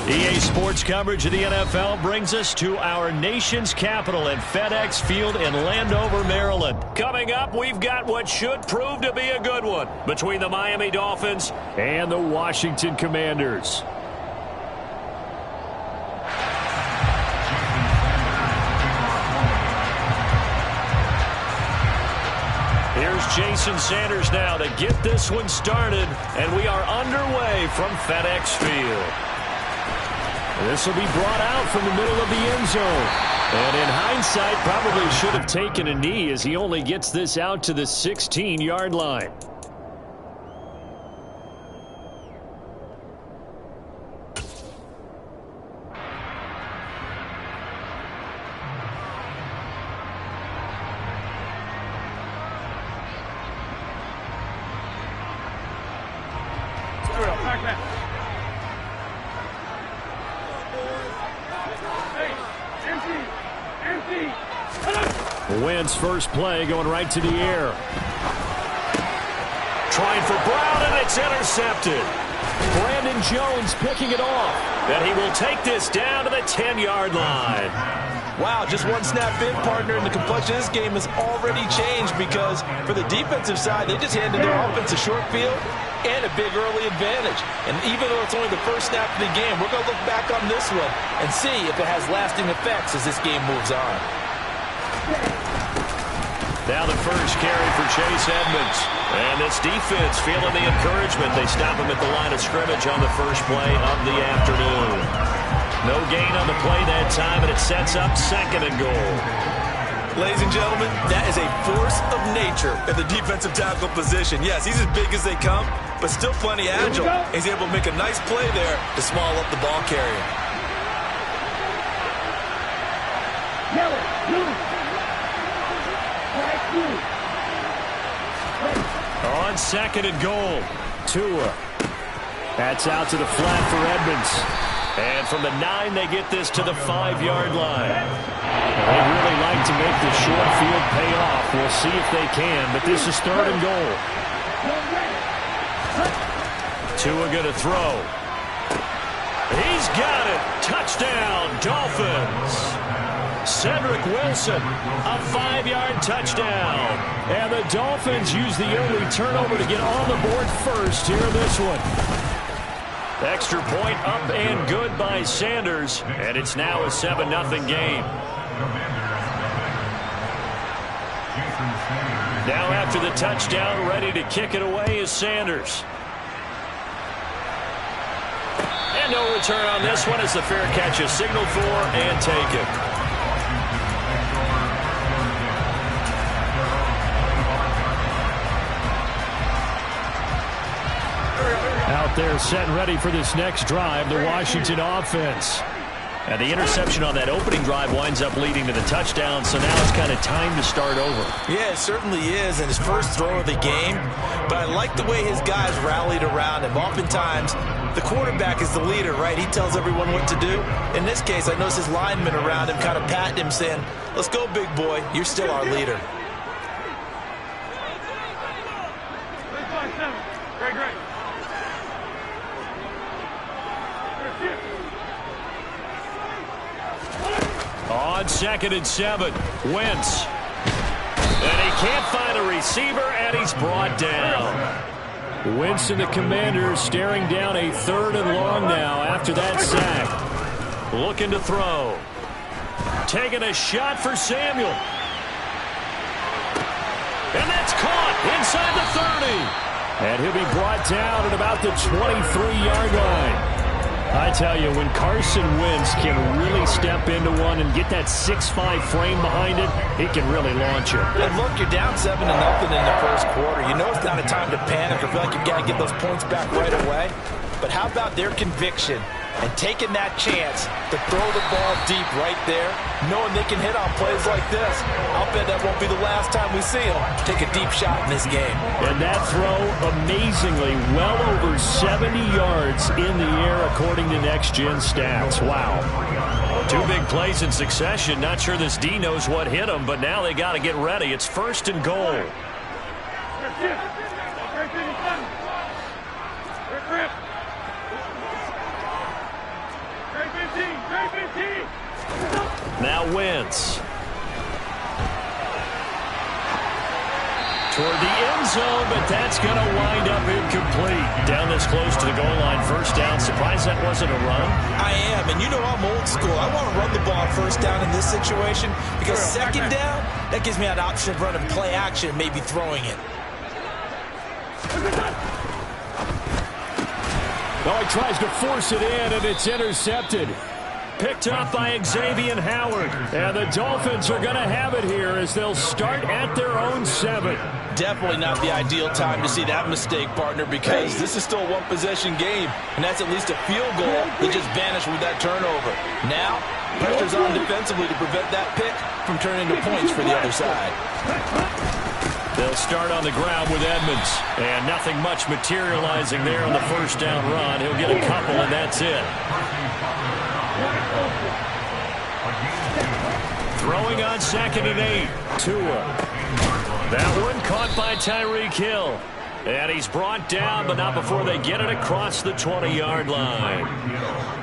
EA Sports coverage of the NFL brings us to our nation's capital at FedEx Field in Landover, Maryland. Coming up, we've got what should prove to be a good one between the Miami Dolphins and the Washington Commanders. Here's Jason Sanders now to get this one started, and we are underway from FedEx Field. This will be brought out from the middle of the end zone. And in hindsight, probably should have taken a knee as he only gets this out to the 16-yard line. Wentz first play going right to the air. Trying for Brown, and it's intercepted. Brandon Jones picking it off. And he will take this down to the 10-yard line. Wow, just one snap in, partner, and the complexion of this game has already changed because for the defensive side, they just handed their offense a short field and a big early advantage. And even though it's only the first snap of the game, we're going to look back on this one and see if it has lasting effects as this game moves on. Now the first carry for Chase Edmonds. And this defense feeling the encouragement. They stop him at the line of scrimmage on the first play of the afternoon. No gain on the play that time, and it sets up 2nd and goal. Ladies and gentlemen, that is a force of nature at the defensive tackle position. Yes, he's as big as they come, but still plenty agile. He's able to make a nice play there to small up the ball carrier. On 2nd and goal, Tua. That's out to the flat for Edmonds. And from the 9, they get this to the 5-yard line. They'd really like to make the short field pay off. We'll see if they can, but this is 3rd and goal. Tua going to throw. He's got it. Touchdown, Dolphins. Cedric Wilson, a 5-yard touchdown. And the Dolphins use the early turnover to get on the board first here in this one. Extra point up and good by Sanders. And it's now a 7-0 game. Now after the touchdown, ready to kick it away is Sanders. And no return on this one as the fair catch is signaled for and taken. Out there set and ready for this next drive, the Washington offense. And the interception on that opening drive winds up leading to the touchdown, so now it's kind of time to start over. Yeah, it certainly is, and his first throw of the game. But I like the way his guys rallied around him. Oftentimes, the quarterback is the leader, right? He tells everyone what to do. In this case, I noticed his linemen around him kind of patting him, saying, "Let's go, big boy. You're still our leader." On 2nd and 7, Wentz. And he can't find a receiver, and he's brought down. Wentz and the Commanders staring down a 3rd and long now after that sack. Looking to throw. Taking a shot for Samuel. And that's caught inside the 30. And he'll be brought down at about the 23-yard line. I tell you, when Carson Wentz can really step into one and get that 6'5" frame behind it, he can really launch it. And look, you're down 7-0 in the first quarter. You know it's not a time to panic or feel like you've got to get those points back right away. But how about their conviction and taking that chance to throw the ball deep right there, knowing they can hit on plays like this? I'll bet that won't be the last time we see them take a deep shot in this game. And that throw, amazingly, well over 70 yards in the air, according to Next Gen Stats. Wow. 2 big plays in succession. Not sure this D knows what hit him, but now they got to get ready. It's 1st and goal. Now Wentz. Toward the end zone, but that's going to wind up incomplete. Down this close to the goal line, first down. Surprised that wasn't a run? I am, and you know I'm old school. I want to run the ball first down in this situation because second down, that gives me an option of running play action, maybe throwing it. Oh, he tries to force it in, and it's intercepted. Picked up by Xavier Howard. And the Dolphins are going to have it here as they'll start at their own 7. Definitely not the ideal time to see that mistake, partner, because this is still a one-possession game, and that's at least a field goal that just vanished with that turnover. Now, pressure's on defensively to prevent that pick from turning into points for the other side. They'll start on the ground with Edmonds, and nothing much materializing there on the first down run. He'll get a couple, and that's it. Throwing on 2nd and 8. Tua. That one caught by Tyreek Hill. And he's brought down, but not before they get it across the 20-yard line.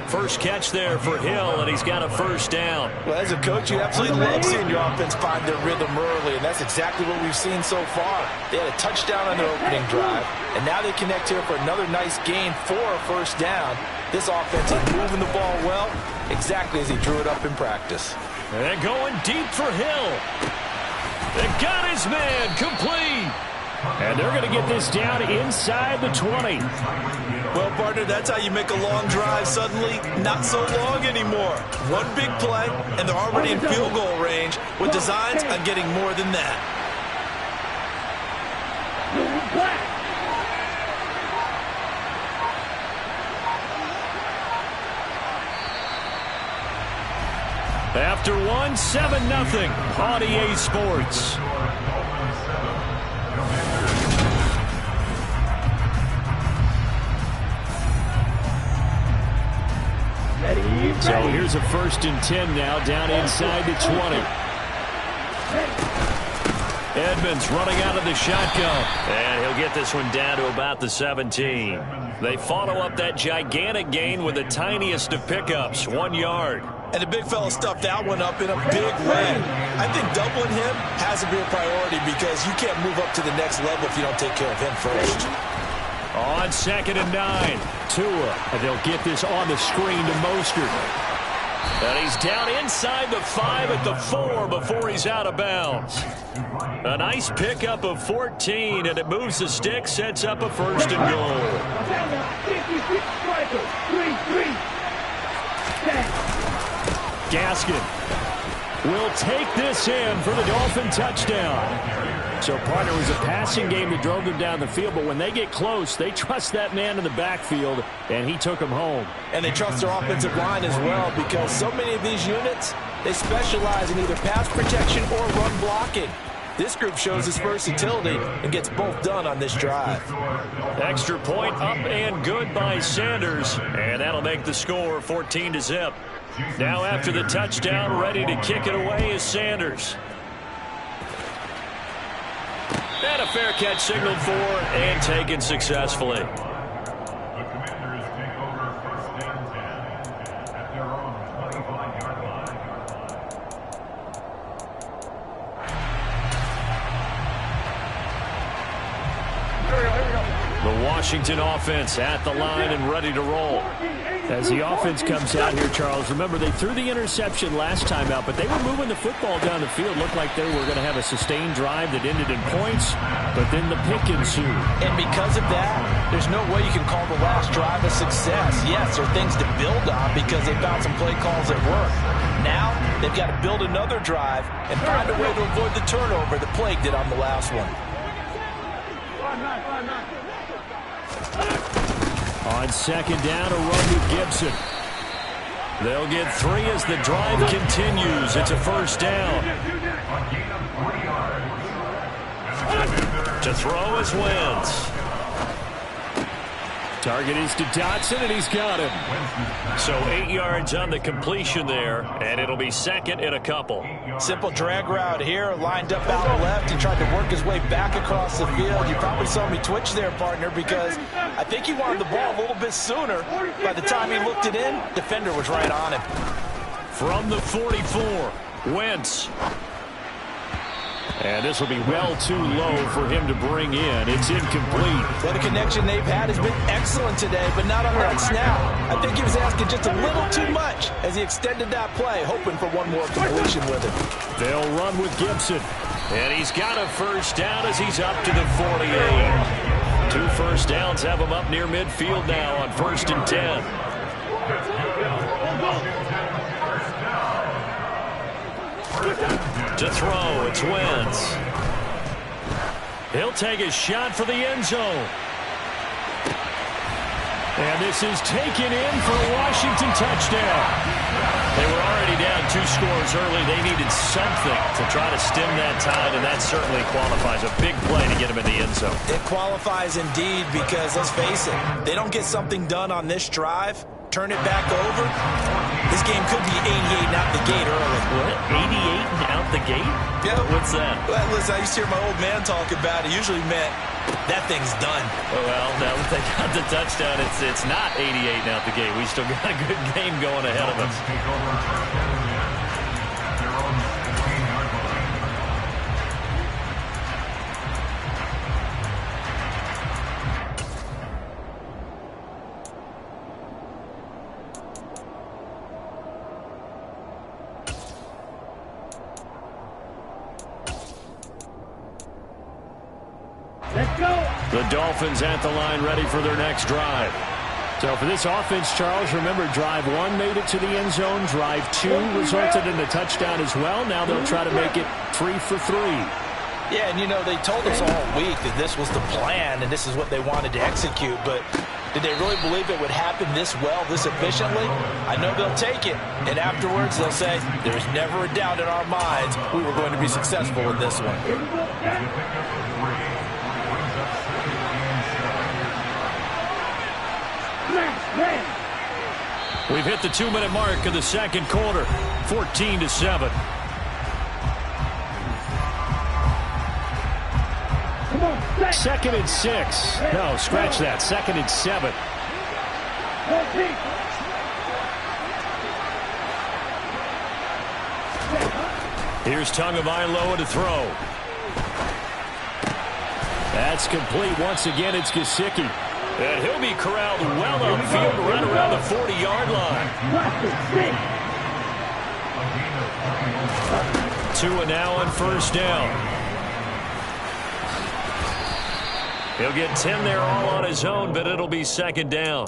First catch there for Hill, and he's got a first down. Well, as a coach, you absolutely love seeing your offense find their rhythm early, and that's exactly what we've seen so far. They had a touchdown on their opening drive, and now they connect here for another nice gain for a first down. This offense is moving the ball well, exactly as he drew it up in practice. And going deep for Hill. They got his man complete. And they're going to get this down inside the 20. Well, partner, that's how you make a long drive suddenly not so long anymore. One big play, and they're already in field goal range with designs on getting more than that. After one, 7-0, on EA Sports. So here's a 1st and 10 now, down inside the 20. Edmonds running out of the shotgun. And he'll get this one down to about the 17. They follow up that gigantic gain with the tiniest of pickups, 1 yard. And the big fella stuffed that one up in a big way. I think doubling him has to be a priority because you can't move up to the next level if you don't take care of him first. On 2nd and 9, Tua. And they'll get this on the screen to Mostert. And he's down inside the 5 at the 4 before he's out of bounds. A nice pickup of 14, and it moves the stick, sets up a 1st and goal. Gaskin will take this in for the Dolphin touchdown. So, partner, it was a passing game that drove them down the field, but when they get close, they trust that man in the backfield, and he took them home. And they trust their offensive line as well because so many of these units, they specialize in either pass protection or run blocking. This group shows its versatility and gets both done on this drive. Extra point up and good by Sanders, and that'll make the score 14-0. Now after the touchdown, ready to kick it away is Sanders. And a fair catch signaled for and taken successfully. The Washington offense at the line and ready to roll. As the offense comes out here, Charles, remember they threw the interception last time out, but they were moving the football down the field. Looked like they were going to have a sustained drive that ended in points, but then the pick ensued. And because of that, there's no way you can call the last drive a success. Yes, there are things to build on because they found some play calls that work. Now, they've got to build another drive and find a way to avoid the turnover that plagued it on the last one. On 2nd down, a run with Gibson. They'll get 3 as the drive continues. It's a 1st down. To throw is Wentz. Target is to Dotson, and he's got him. So 8 yards on the completion there, and it'll be 2nd and a couple. Simple drag route here, lined up out left. He tried to work his way back across the field. You probably saw me twitch there, partner, because I think he wanted the ball a little bit sooner. By the time he looked it in, defender was right on him. From the 44, Wentz. And this will be well too low for him to bring in. It's incomplete. Well, the connection they've had has been excellent today, but not on that snap. I think he was asking just a little too much as he extended that play, hoping for one more completion with it. They'll run with Gibson. And he's got a first down as he's up to the 48. 2 first downs have him up near midfield now on 1st and 10. To throw, it's Wentz. He'll take a shot for the end zone. And this is taken in for a Washington touchdown. They were already down 2 scores early. They needed something to try to stem that tide, and that certainly qualifies. A big play to get them in the end zone. It qualifies indeed because, let's face it, they don't get something done on this drive, turn it back over, this game could be 88 and out the gate early. What? 88 and out the gate? Yeah. What's that? Well, listen, I used to hear my old man talk about it. Usually meant that thing's done. Oh, well, now that they got the touchdown, it's not 88 and out the gate. We still got a good game going ahead of us. The Dolphins at the line ready for their next drive. So for this offense, Charles, remember drive 1 made it to the end zone. Drive 2 resulted in a touchdown as well. Now they'll try to make it 3 for 3. Yeah, and you know, they told us all week that this was the plan and this is what they wanted to execute, but did they really believe it would happen this well, this efficiently? I know they'll take it, and afterwards they'll say, there's never a doubt in our minds we were going to be successful in this one. We've hit the 2-minute mark of the second quarter, 14-7. Second and 6. No, scratch that. Second and 7. Here's Tagovailoa to throw. That's complete. Once again, it's Gesicki. And he'll be corralled well upfield right around the 40-yard line. 2 now on first down. He'll get 10 there all on his own, but it'll be second down.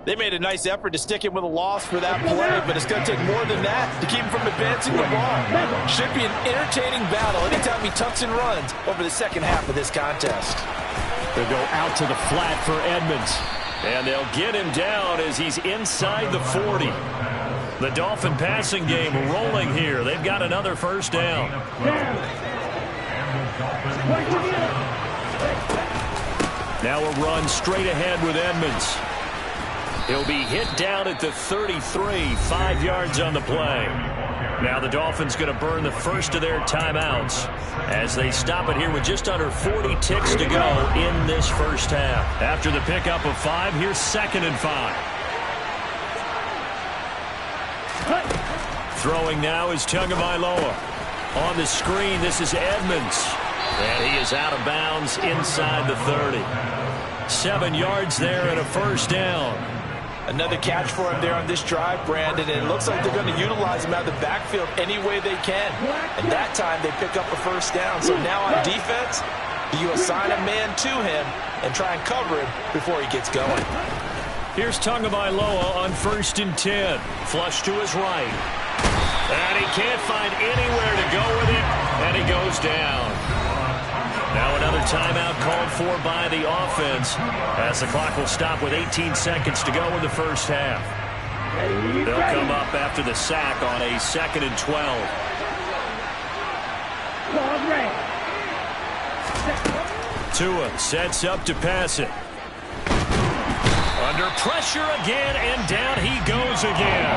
They made a nice effort to stick him with a loss for that play, but it's going to take more than that to keep him from advancing the ball. Should be an entertaining battle anytime he tucks and runs over the second half of this contest. They'll go out to the flat for Edmonds. And they'll get him down as he's inside the 40. The Dolphin passing game rolling here. They've got another first down. Now a run straight ahead with Edmonds. He'll be hit down at the 33, 5 yards on the play. Now the Dolphins going to burn the first of their timeouts as they stop it here with just under 40 ticks to go in this first half. After the pickup of 5, here's 2nd and 5. Throwing now is Tagovailoa. On the screen, this is Edmonds. And he is out of bounds inside the 30. 7 yards there and a first down. Another catch for him there on this drive, Brandon, and it looks like they're going to utilize him out of the backfield any way they can. And that time they pick up a first down. So now on defense, do you assign a man to him and try and cover him before he gets going? Here's Tagovailoa on 1st and 10. Flush to his right. And he can't find anywhere to go with it, and he goes down. Now another timeout called for by the offense as the clock will stop with 18 seconds to go in the first half. They'll come up after the sack on a 2nd and 12. Tua sets up to pass it. Under pressure again, and down he goes again.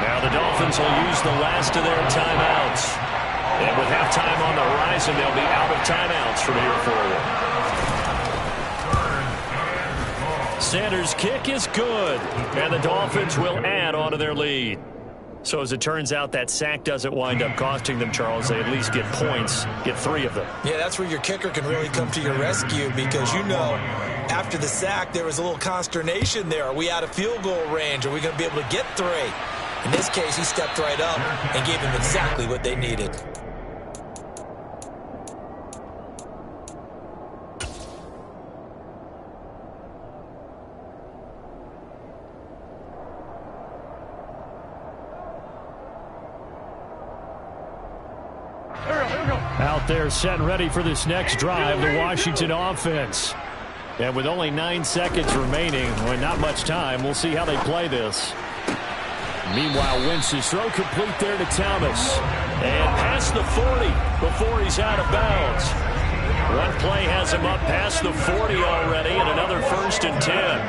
Now the Dolphins will use the last of their timeouts. And with halftime on the horizon, they'll be out of timeouts from here forward. Sanders' kick is good, and the Dolphins will add on to their lead. So as it turns out, that sack doesn't wind up costing them, Charles. They at least get points, get 3 of them. Yeah, that's where your kicker can really come to your rescue because, you know, after the sack, there was a little consternation there. Are we out of field goal range? Are we going to be able to get 3? In this case, he stepped right up and gave them exactly what they needed. Out there set and ready for this next drive, the Washington offense. And with only 9 seconds remaining, well, not much time, we'll see how they play this. Meanwhile, Wentz's throw complete there to Thomas. And past the 40 before he's out of bounds. One play has him up past the 40 already, and another 1st and 10.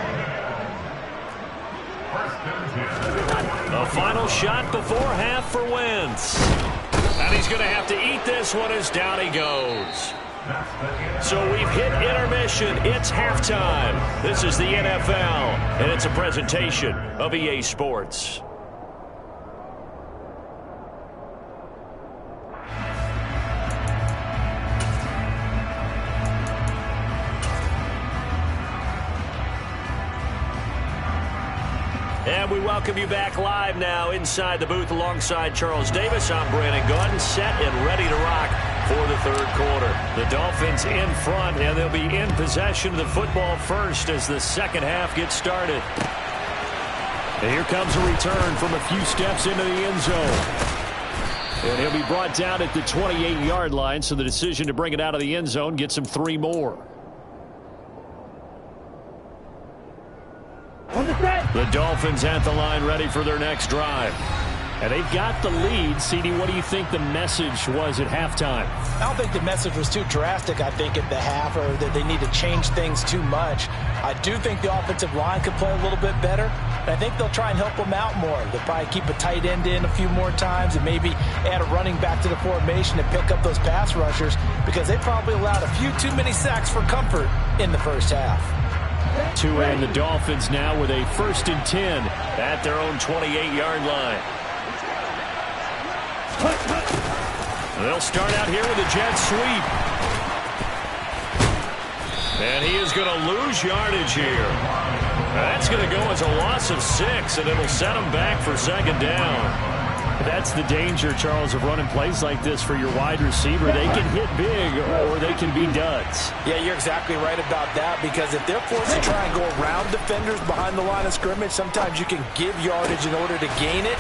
A final shot before half for Wentz. And he's going to have to eat this one as down he goes. So we've hit intermission. It's halftime. This is the NFL, and it's a presentation of EA Sports. And we welcome you back live now inside the booth alongside Charles Davis. I'm Brandon Gaudin, set and ready to rock for the 3rd quarter. The Dolphins in front, and they'll be in possession of the football first as the 2nd half gets started. And here comes a return from a few steps into the end zone. And he'll be brought down at the 28-yard line, so the decision to bring it out of the end zone gets him 3 more. The Dolphins at the line ready for their next drive. And they've got the lead. CD, what do you think the message was at halftime? I don't think the message was too drastic, I think, at the half, or that they need to change things too much. I do think the offensive line could play a little bit better, and I think they'll try and help them out more. They'll probably keep a tight end in a few more times and maybe add a running back to the formation to pick up those pass rushers because they probably allowed a few too many sacks for comfort in the first half. Tua and the Dolphins now with a 1st and 10 at their own 28-yard line. They'll start out here with a jet sweep. And he is going to lose yardage here. That's going to go as a loss of 6, and it'll set him back for 2nd down. That's the danger, Charles, of running plays like this for your wide receiver. They can hit big or they can be duds. Yeah, you're exactly right about that because if they're forced to try and go around defenders behind the line of scrimmage, sometimes you can give yardage in order to gain it.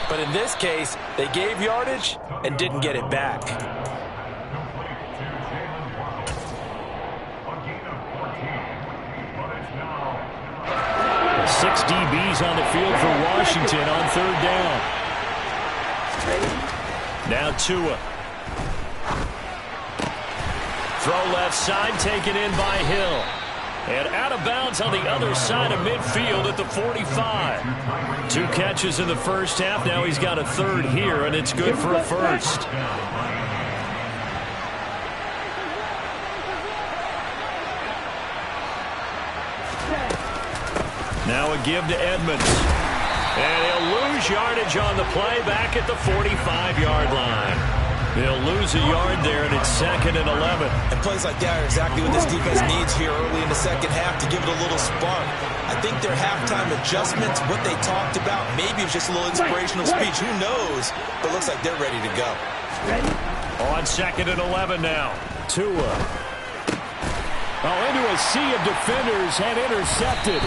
But in this case, they gave yardage and didn't get it back. 6 DBs on the field for Washington on 3rd down. Now Tua. Throw left side, taken in by Hill. And out of bounds on the other side of midfield at the 45. 2 catches in the first half. Now he's got a 3rd here, and it's good for a 1st. Now a give to Edmonds. And he'll lose yardage on the play back at the 45-yard line. They'll lose a yard there, and it's 2nd and 11. And plays like that are exactly what this defense needs here early in the 2nd half to give it a little spark. I think their halftime adjustments, what they talked about, maybe it was just a little inspirational speech. Who knows? But it looks like they're ready to go. On 2nd and 11 now. Tua. Into a sea of defenders and intercepted.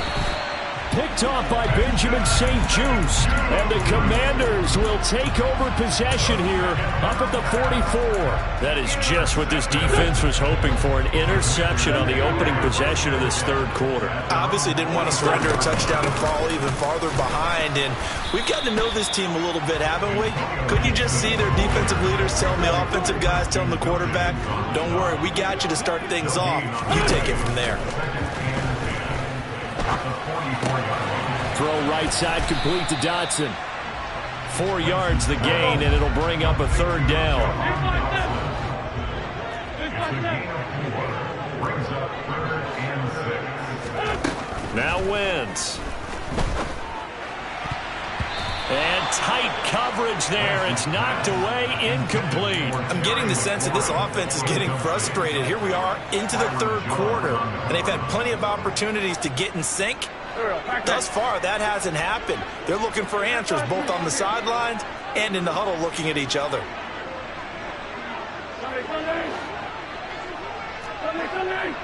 Picked off by Benjamin St-Juste. And the Commanders will take over possession here up at the 44. That is just what this defense was hoping for, an interception on the opening possession of this 3rd quarter. Obviously didn't want to surrender a touchdown and fall even farther behind. And we've gotten to know this team a little bit, haven't we? Couldn't you just see their defensive leaders telling the offensive guys, telling the quarterback, don't worry, we got you to start things off. You take it from there. Throw right side complete to Dotson. 4 yards the gain, and it'll bring up a 3rd down. Now Wentz. And tight coverage there. It's knocked away, incomplete. I'm getting the sense that this offense is getting frustrated. Here we are into the third quarter, and they've had plenty of opportunities to get in sync. Thus far, that hasn't happened. They're looking for answers both on the sidelines and in the huddle looking at each other. Sunday.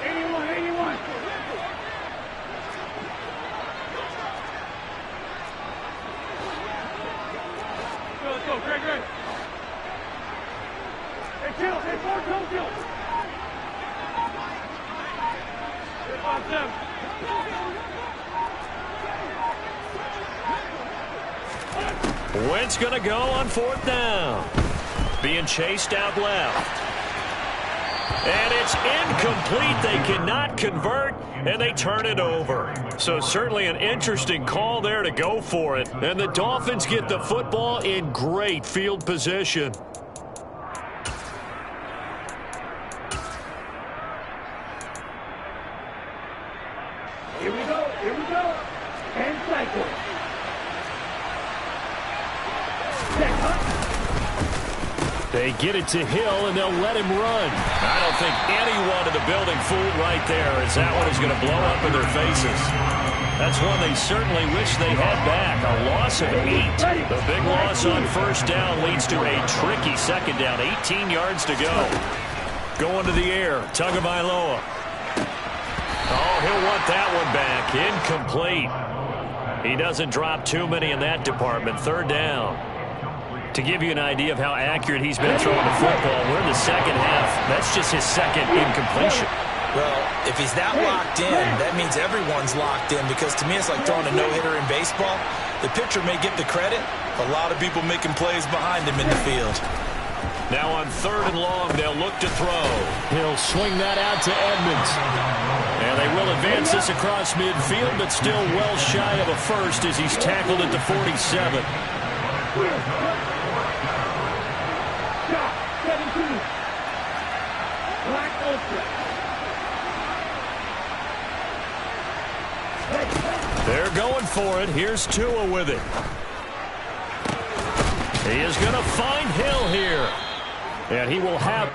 81. Let's go, Greg. Hey, kill. Hey, 4-2 kill. Hey, 5-7. Wentz going to go on fourth down. Being chased out left. And it's incomplete. They cannot convert, and they turn it over. So certainly an interesting call there to go for it. And the Dolphins get the football in great field position. Here we go. And cycle. They get it to Hill, and they'll let him run. I don't think anyone in the building fooled right there, as that one is going to blow up in their faces. That's one they certainly wish they had back. A loss of 8. The big loss on first down leads to a tricky second down. 18 yards to go. Going to the air. Tagovailoa. Oh, he'll want that one back. Incomplete. He doesn't drop too many in that department. Third down. To give you an idea of how accurate he's been throwing the football, we're in the second half. That's just his second incompletion. Well, if he's that locked in, that means everyone's locked in, because to me it's like throwing a no-hitter in baseball. The pitcher may get the credit, a lot of people making plays behind him in the field. Now on third and long, they'll look to throw. He'll swing that out to Edmonds. And they will advance this across midfield, but still well shy of a first as he's tackled at the 47. They're going for it. Here's Tua with it. He is going to find Hill here. And he will have